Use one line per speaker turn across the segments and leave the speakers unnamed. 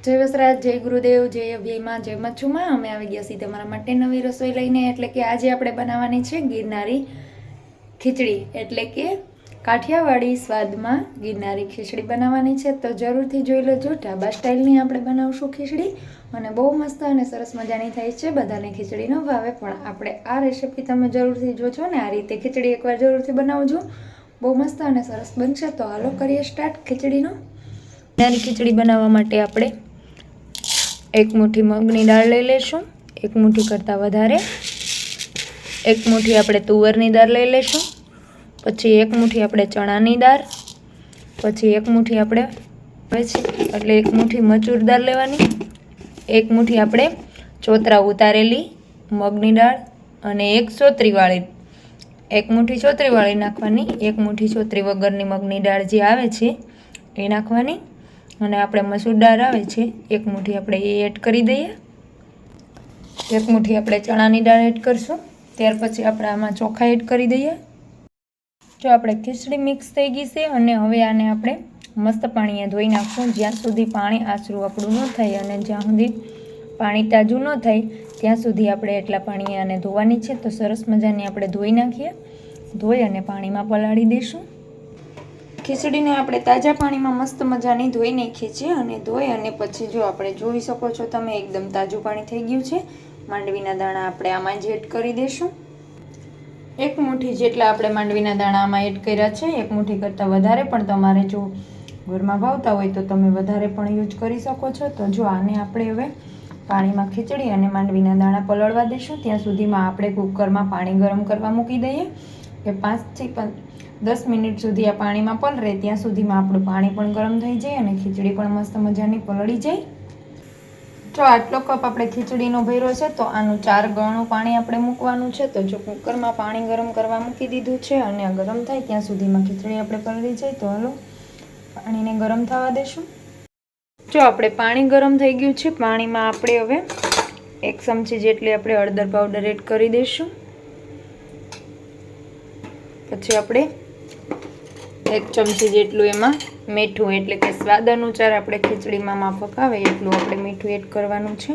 જય વસરાજ, જય ગુરુદેવ, જય અભયમાં, જય મચ્છુમાં. અમે આવી ગયા છીએ તમારા માટે નવી રસોઈ લઈને. એટલે કે આજે આપણે બનાવવાની છે ગિરનારી ખીચડી, એટલે કે કાઠિયાવાડી સ્વાદમાં ગિરનારી ખીચડી બનાવવાની છે. તો જરૂરથી જોઈ લેજો. ઢાબા સ્ટાઇલની આપણે બનાવશું ખીચડી અને બહુ મસ્ત અને સરસ મજાની થાય છે. બધાને ખીચડી ન ભાવે, પણ આપણે આ રેસીપી તમે જરૂરથી જોજો ને આ રીતે ખીચડી એકવાર જરૂરથી બનાવજો. બહુ મસ્ત અને સરસ બનશે. તો હાલો કરીએ સ્ટાર્ટ ખીચડીનો. ગિરનારી ખીચડી બનાવવા માટે આપણે એક મુઠ્ઠી મગની દાળ લઈ લેશું, એક મુઠ્ઠી કરતાં વધારે. એક મુઠ્ઠી આપણે તુવરની દાળ લઈ લેશું, પછી એક મુઠ્ઠી આપણે ચણાની દાળ, પછી એક મુઠ્ઠી આપણે એટલે એક મુઠ્ઠી મચૂર દાળ લેવાની, એક મુઠ્ઠી આપણે ચોતરા ઉતારેલી મગની દાળ અને એક મુઠ્ઠી ચોતરીવાળી નાખવાની. એક મુઠ્ઠી ચોતરી વગરની મગની દાળ જે આવે છે એ નાખવાની. અને આપણે મસૂર દાળ આવે છે એક મુઠ્ઠી આપણે એ એડ કરી દઈએ. એક મુઠ્ઠી આપણે ચણાની દાળ એડ કરશું. ત્યાર પછી આપણે આમાં ચોખા એડ કરી દઈએ. જો આપણે ખીચડી મિક્સ થઈ ગઈ છે અને હવે આને આપણે મસ્ત પાણીએ ધોઈ નાખશું. જ્યાં સુધી પાણી આછરું આપણું ન થાય અને જ્યાં સુધી પાણી તાજું ન થાય ત્યાં સુધી આપણે એટલા પાણીએ આને ધોવાની છે. તો સરસ મજાની આપણે ધોઈ નાખીએ. ધોઈ અને પાણીમાં પલાળી દઈશું. ખીચડીને આપણે તાજા પાણીમાં મસ્ત મજાની ધોઈ નાખીએ છીએ અને ધોઈ અને પછી જો આપણે જોઈ શકો છો તમે એકદમ તાજું પાણી થઈ ગયું છે. માંડવીના દાણા આપણે આમાં જ એડ કરી દઈશું. એક મુઠ્ઠી જેટલા આપણે માંડવીના દાણા આમાં એડ કર્યા છે. એક મુઠ્ઠી કરતાં વધારે પણ તમારે જો ઘરમાં ભાવતા હોય તો તમે વધારે પણ યુઝ કરી શકો છો. તો જો આને આપણે હવે પાણીમાં ખીચડી અને માંડવીના દાણા પલળવા દઈશું. ત્યાં સુધીમાં આપણે કુકરમાં પાણી ગરમ કરવા મૂકી દઈએ કે 5 થી 10 મિનિટ સુધી આ પાણીમાં પલળે ત્યાં સુધીમાં આપણું પાણી પણ ગરમ થઈ જાય અને ખીચડી પણ મસ્ત મજાની પલળી જાય. જો આટલો કપ આપણે ખીચડીનો ભર્યો છે તો આનું 4 ગણું પાણી આપણે મૂકવાનું છે. તો જો કુકરમાં પાણી ગરમ કરવા મૂકી દીધું છે અને ગરમ થાય ત્યાં સુધીમાં ખીચડી આપણે પલળી જાય. તો હાલો પાણીને ગરમ થવા દઈશું. જો આપણે પાણી ગરમ થઈ ગયું છે, પાણીમાં આપણે હવે 1 ચમચી જેટલી આપણે હળદર પાવડર એડ કરી દઈશું. પછી આપણે 1 ચમચી જેટલું એમાં મીઠું, એટલે કે સ્વાદ અનુસાર આપણે ખીચડીમાં માફક આવે એટલું આપણે મીઠું એડ કરવાનું છે.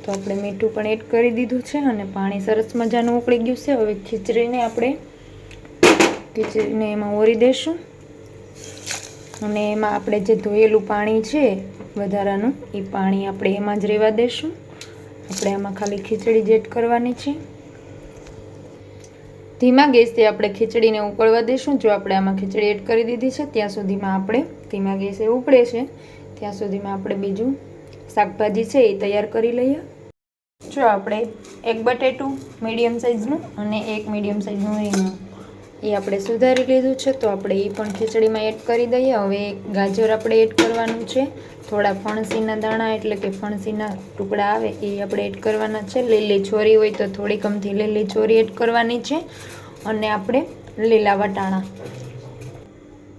તો આપણે મીઠું પણ એડ કરી દીધું છે અને પાણી સરસ મજાનું ઉકળી ગયું છે. હવે ખીચડીને એમાં ઓરી દઈશું અને એમાં આપણે જે ધોયેલું પાણી છે વધારાનું એ પાણી આપણે એમાં જ રહેવા દઈશું. આપણે આમાં ખાલી ખીચડી જ એડ કરવાની છે. ધીમા ગેસથી આપણે ખીચડીને ઉકળવા દઈશું. જો આપણે આમાં ખીચડી એડ કરી દીધી છે ત્યાં સુધીમાં આપણે ધીમા ગેસે ઉકળે છે ત્યાં સુધીમાં આપણે બીજું શાકભાજી છે એ તૈયાર કરી લઈએ. જો આપણે 1 બટેટું મીડિયમ સાઇઝનું અને 1 મીડિયમ સાઇઝનું રીંગણું એ આપણે સુધારી લીધું છે. તો આપણે એ પણ ખીચડીમાં એડ કરી દઈએ. હવે 1 ગાજર આપણે એડ કરવાનું છે. થોડા ફણસીના દાણા, એટલે કે ફણસીના ટુકડા આવે એ આપણે એડ કરવાના છે. લીલી છોરી હોય તો થોડી કમથી લીલી છોરી એડ કરવાની છે. અને આપણે લીલા વટાણા,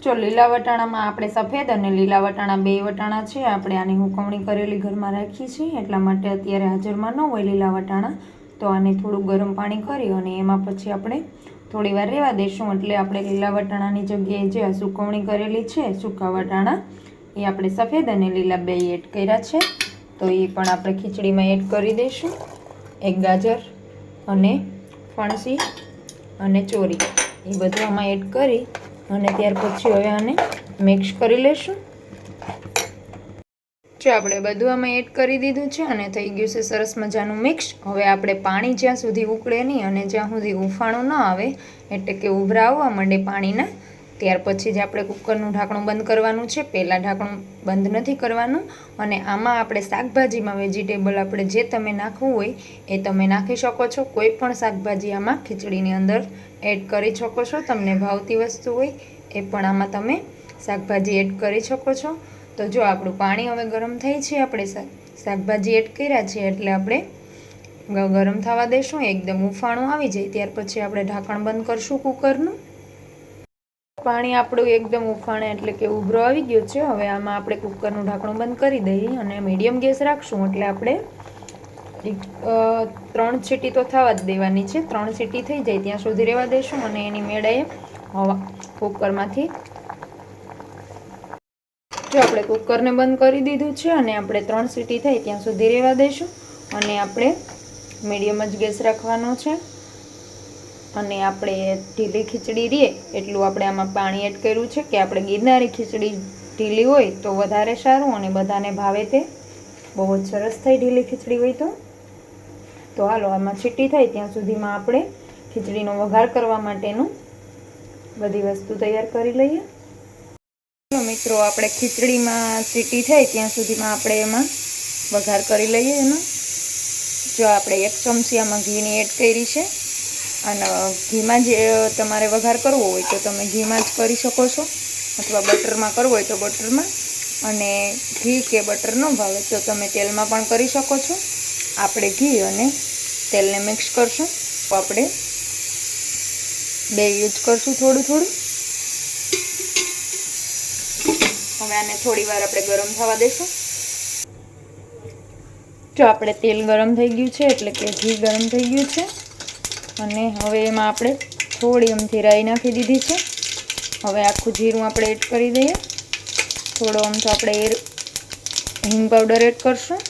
જો લીલા વટાણામાં આપણે સફેદ અને લીલા વટાણા 2 વટાણા છે. આપણે આની હુકવણી કરેલી ઘરમાં રાખી છે એટલા માટે અત્યારે હાજરમાં ન હોય લીલા વટાણા. તો આને થોડું ગરમ પાણી કરી અને એમાં પછી આપણે થોડી વાર રહેવા દઈશું. એટલે આપણે લીલા વટાણાની જગ્યાએ જે સુકવણી કરેલી છે સૂકા વટાણા એ આપણે સફેદ અને લીલા 2 એડ કર્યા છે. તો એ પણ આપણે ખીચડીમાં એડ કરી દઈશું. 1 ગાજર અને ફણસી અને ચોરી એ બધું આમાં એડ કરી અને ત્યાર પછી હવે આને મિક્સ કરી લઈશું. જો આપણે બધું આમાં એડ કરી દીધું છે અને થઈ ગયું છે સરસ મજાનું મિક્સ. હવે આપણે પાણી જ્યાં સુધી ઉકળે નહીં અને જ્યાં સુધી ઉફાણું ન આવે, એટલે કે ઉભરા આવવા માંડે પાણીના, ત્યાર પછી જ આપણે કુકરનું ઢાંકણું બંધ કરવાનું છે. પહેલાં ઢાંકણું બંધ નથી કરવાનું. અને આમાં આપણે શાકભાજીમાં વેજીટેબલ આપણે જે તમે નાખવું હોય એ તમે નાખી શકો છો. કોઈ પણ શાકભાજી આમાં ખીચડીની અંદર એડ કરી શકો છો. તમને ભાવતી વસ્તુ હોય એ પણ આમાં તમે શાકભાજી એડ કરી શકો છો. તો જો આપણું પાણી હવે ગરમ થઈ છે, આપણે શાકભાજી એડ કર્યા છે એટલે આપણે ગરમ થવા દઈશું. એકદમ ઉફાણું આવી જાય ત્યાર પછી આપણે ઢાંકણ બંધ કરશું કુકરનું. પાણી આપણું એકદમ ઉફાણે એટલે કે ઉભરો આવી ગયો છે. હવે આમાં આપણે કુકરનું ઢાંકણું બંધ કરી દઈએ અને મીડિયમ ગેસ રાખશું. એટલે આપણે 3 સીટી તો થવા જ દેવાની છે. 3 સીટી થઈ જાય ત્યાં સુધી રહેવા દઈશું અને એની મેળાએ હવા કુકરમાંથી જો આપણે કુકરને બંધ કરી દીધું છે અને આપણે 3 સીટી થાય ત્યાં સુધી રહેવા દઈશું અને આપણે મીડિયમ જ ગેસ રાખવાનો છે અને આપણે ઢીલી ખીચડી રહે એટલું આપણે આમાં પાણી એડ કર્યું છે કે આપણે ગિરનારી ખીચડી ઢીલી હોય તો વધારે સારું અને બધાને ભાવે તે બહુ જ સરસ થાય ઢીલી ખીચડી હોય તો હાલો આમાં છીટી થાય ત્યાં સુધીમાં આપણે ખીચડીનો વઘાર કરવા માટેનું બધી વસ્તુ તૈયાર કરી લઈએ મિત્રો આપણે ખીચડીમાં સીટી થાય ત્યાં સુધીમાં આપણે એમાં વઘાર કરી લઈએ એમાં જો આપણે 1 ચમચી આમાં ઘીની એડ કરી છે અને ઘીમાં જે તમારે વઘાર કરવો હોય તો તમે ઘીમાં જ કરી શકો છો અથવા બટરમાં કરવો હોય તો બટરમાં અને ઘી કે બટર ન ભાવે તો તમે તેલમાં પણ કરી શકો છો આપણે ઘી અને તેલને મિક્સ કરશું તો આપણે બે યુઝ કરશું થોડું હવે આને થોડી વાર આપણે ગરમ થવા દઈશું જો આપણે તેલ ગરમ થઈ ગયું છે એટલે કે ઘી ગરમ થઈ ગયું છે અને હવે એમાં આપણે થોડી અમથી રાઈ નાખી દીધી છે હવે આખું જીરું આપણે એડ કરી દઈએ થોડો અમથો આપણે હિંગ પાવડર એડ કરશું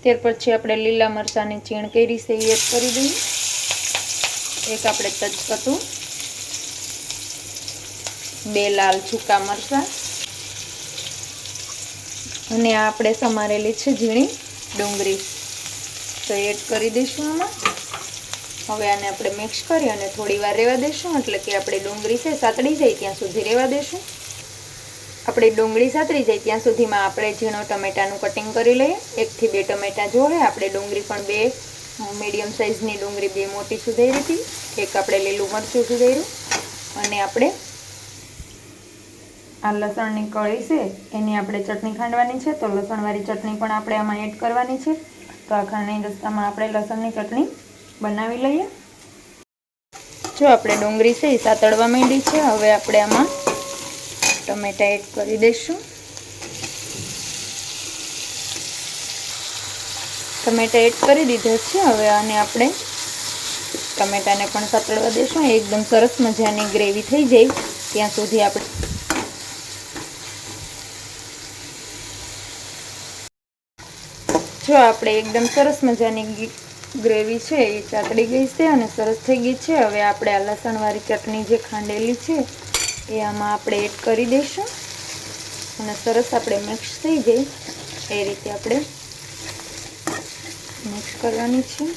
ત્યાર પછી આપણે લીલા મરચાંની ચીણ કરી છે એ એડ કરી દઈએ એક આપણે તજપત્તું 2 લાલ સૂકા મરચાં અને આ આપણે સમારેલી છે ઝીણી ડુંગળી તો એડ કરી દઈશું આમાં હવે આને આપણે મિક્સ કરી અને થોડી વાર રહેવા દઈશું એટલે કે આપણી ડુંગળી છે સાતળી જાય ત્યાં સુધી રહેવા દઈશું આપણી ડુંગળી સાતળી જાય ત્યાં સુધીમાં આપણે ઝીણો ટમેટાનું કટિંગ કરી લઈએ 1 થી 2 ટમેટા જોઈએ આપણે ડુંગળી પણ 2 મીડિયમ સાઇઝની ડુંગળી 2 મોટી સુધારી હતી એક આપણે લીલું મરચું સુધાર્યું અને આપણે આ લસણની કળી છે એની આપણે ચટણી ખાંડવાની છે તો લસણવાળી ચટણી પણ આપણે આમાં એડ કરવાની છે તો આ ખાંડની રસ્તામાં આપણે લસણની ચટણી બનાવી લઈએ જો આપણે ડુંગળી છે એ સાતળવા માંડી છે હવે આપણે આમાં ટમેટા એડ કરી દઈશું ટમેટા એડ કરી દીધા છે હવે આને આપણે ટમેટાને પણ સાતળવા દઈશું એકદમ સરસ મજાની ગ્રેવી થઈ જાય ત્યાં સુધી આપણે જો આપણે એકદમ સરસ મજાની ગ્રેવી છે એ ચાતળી ગઈ છે અને સરસ થઈ ગઈ છે હવે આપણે આ લસણવાળી ચટણી જે ખાંડેલી છે એ આમાં આપણે એડ કરી દઈશું અને સરસ આપણે મિક્સ થઈ જાય એ રીતે આપણે મિક્સ કરવાની છે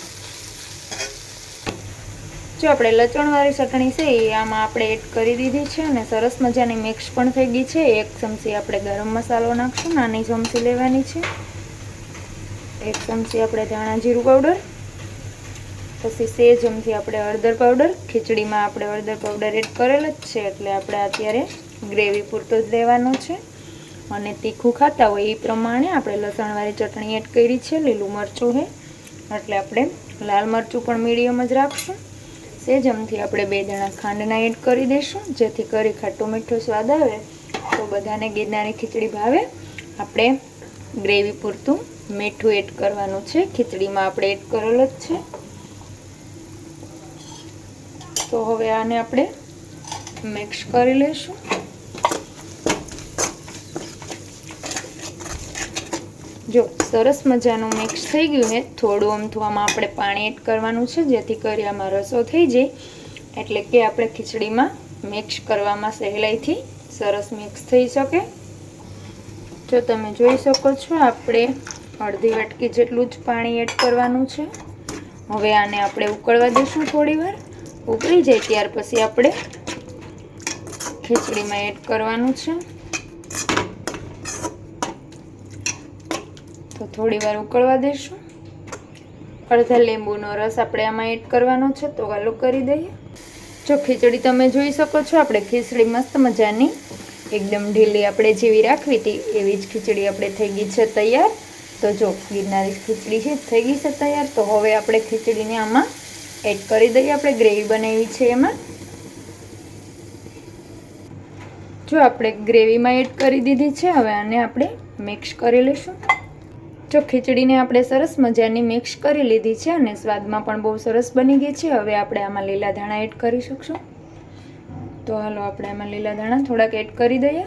જો આપણે લસણવાળી ચટણી છે એ આમાં આપણે એડ કરી દીધી છે અને સરસ મજાની મિક્સ પણ થઈ ગઈ છે 1 ચમચી આપણે ગરમ મસાલો નાખશું નાની ચમચી લેવાની છે 1 ચમચી આપણે ધાણા જીરું પાવડર પછી 1 ચમચી આપણે હળદર પાવડર ખીચડીમાં આપણે હળદર પાવડર એડ કરેલ જ છે એટલે આપણે અત્યારે ગ્રેવી પૂરતો જ લેવાનો છે અને તીખું ખાતા હોય એ પ્રમાણે આપણે લસણવાળી ચટણી એડ કરી છે લીલું મરચું છે એટલે આપણે લાલ મરચું પણ મીડિયમ જ રાખશું સેજમથી આપણે 2 દાણા ખાંડના એડ કરી દઈશું જેથી કરી ખાટું મીઠું સ્વાદ આવે તો બધાને ગિરનારી ખીચડી ભાવે આપણે ગ્રેવી પૂરતું મીઠું એડ કરવાનું છે ખીચડીમાં આપણે એડ કરેલ જ છે તો હવે આને આપણે મિક્સ કરી લઈશું જો સરસ મજાનું મિક્સ થઈ ગયું છે થોડું અમથું આમાં આપણે પાણી એડ કરવાનું છે જેથી કરી આમાં રસો થઈ જાય એટલે કે આપણે ખીચડીમાં મિક્સ કરવામાં સહેલાઈથી સરસ મિક્સ થઈ શકે જો તમે જોઈ શકો છો આપણે અડધી વાટકી જેટલું જ પાણી એડ કરવાનું છે હવે આને આપણે ઉકળવા દઈશું થોડી વાર ઉકળી જાય ત્યાર પછી આપણે ખીચડીમાં એડ કરવાનું છે તો થોડી વાર ઉકળવા દઈશું અડધા લીંબુનો રસ આપણે આમાં એડ કરવાનો છે તો ચાલુ કરી દઈએ જો ખીચડી તમે જોઈ શકો છો આપણે ખીચડી મસ્ત મજાની એકદમ ઢીલી આપણે જેવી રાખવી હતી એવી જ ખીચડી આપણે થઈ ગઈ છે તૈયાર તો જો ગિરનારી ખીચડી છે થઈ ગઈ છે તૈયાર તો હવે આપણે ખીચડીને આમાં એડ કરી દઈએ આપણે ગ્રેવી બનાવી છે એમાં જો આપણે ગ્રેવીમાં એડ કરી દીધી છે હવે આને આપણે મિક્સ કરી લઈશું જો ખીચડીને આપણે સરસ મજાની મિક્સ કરી લીધી છે અને સ્વાદમાં પણ બહુ સરસ બની ગઈ છે હવે આપણે આમાં લીલા ધાણા એડ કરી શકશું તો હાલો આપણે આમાં લીલા ધાણા થોડાક એડ કરી દઈએ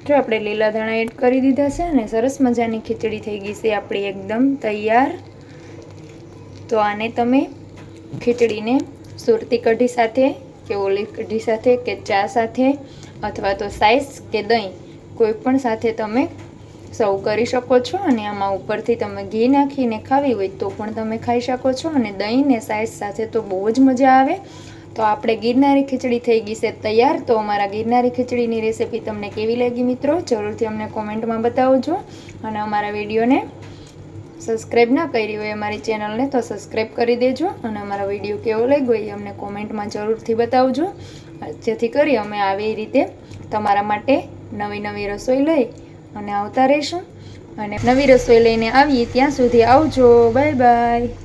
જો આપણે લીલા ધાણા એડ કરી દીધા છે અને સરસ મજાની ખીચડી થઈ ગઈ છે આપણી એકદમ તૈયાર. તો આને તમે ખીચડીને સુરતી કઢી સાથે કે ઓલી કઢી સાથે કે ચા સાથે અથવા તો સાઈસ કે દહીં કોઈ પણ સાથે તમે સર્વ કરી શકો છો. અને આમાં ઉપરથી તમે ઘી નાખીને ખાવી હોય તો પણ તમે ખાઈ શકો છો. અને દહીં ને સાઈસ સાથે તો બહુ જ મજા આવે. તો આપણે ગિરનારી ખીચડી થઈ ગઈ છે તૈયાર. તો અમારા ગિરનારી ખીચડીની રેસીપી તમને કેવી લાગી મિત્રો, જરૂરથી અમને કોમેન્ટમાં બતાવજો. અને અમારા વિડીયોને સબસ્ક્રાઈબ ના કરી હોય અમારી ચેનલને તો સબસ્ક્રાઈબ કરી દેજો. અને અમારો વિડીયો કેવો લાગ્યો એ અમને કોમેન્ટમાં જરૂરથી બતાવજો, જેથી કરી અમે આવી રીતે તમારા માટે નવી નવી રસોઈ લઈ અને આવતા રહીશું. અને નવી રસોઈ લઈને આવીએ ત્યાં સુધી આવજો. Bye bye.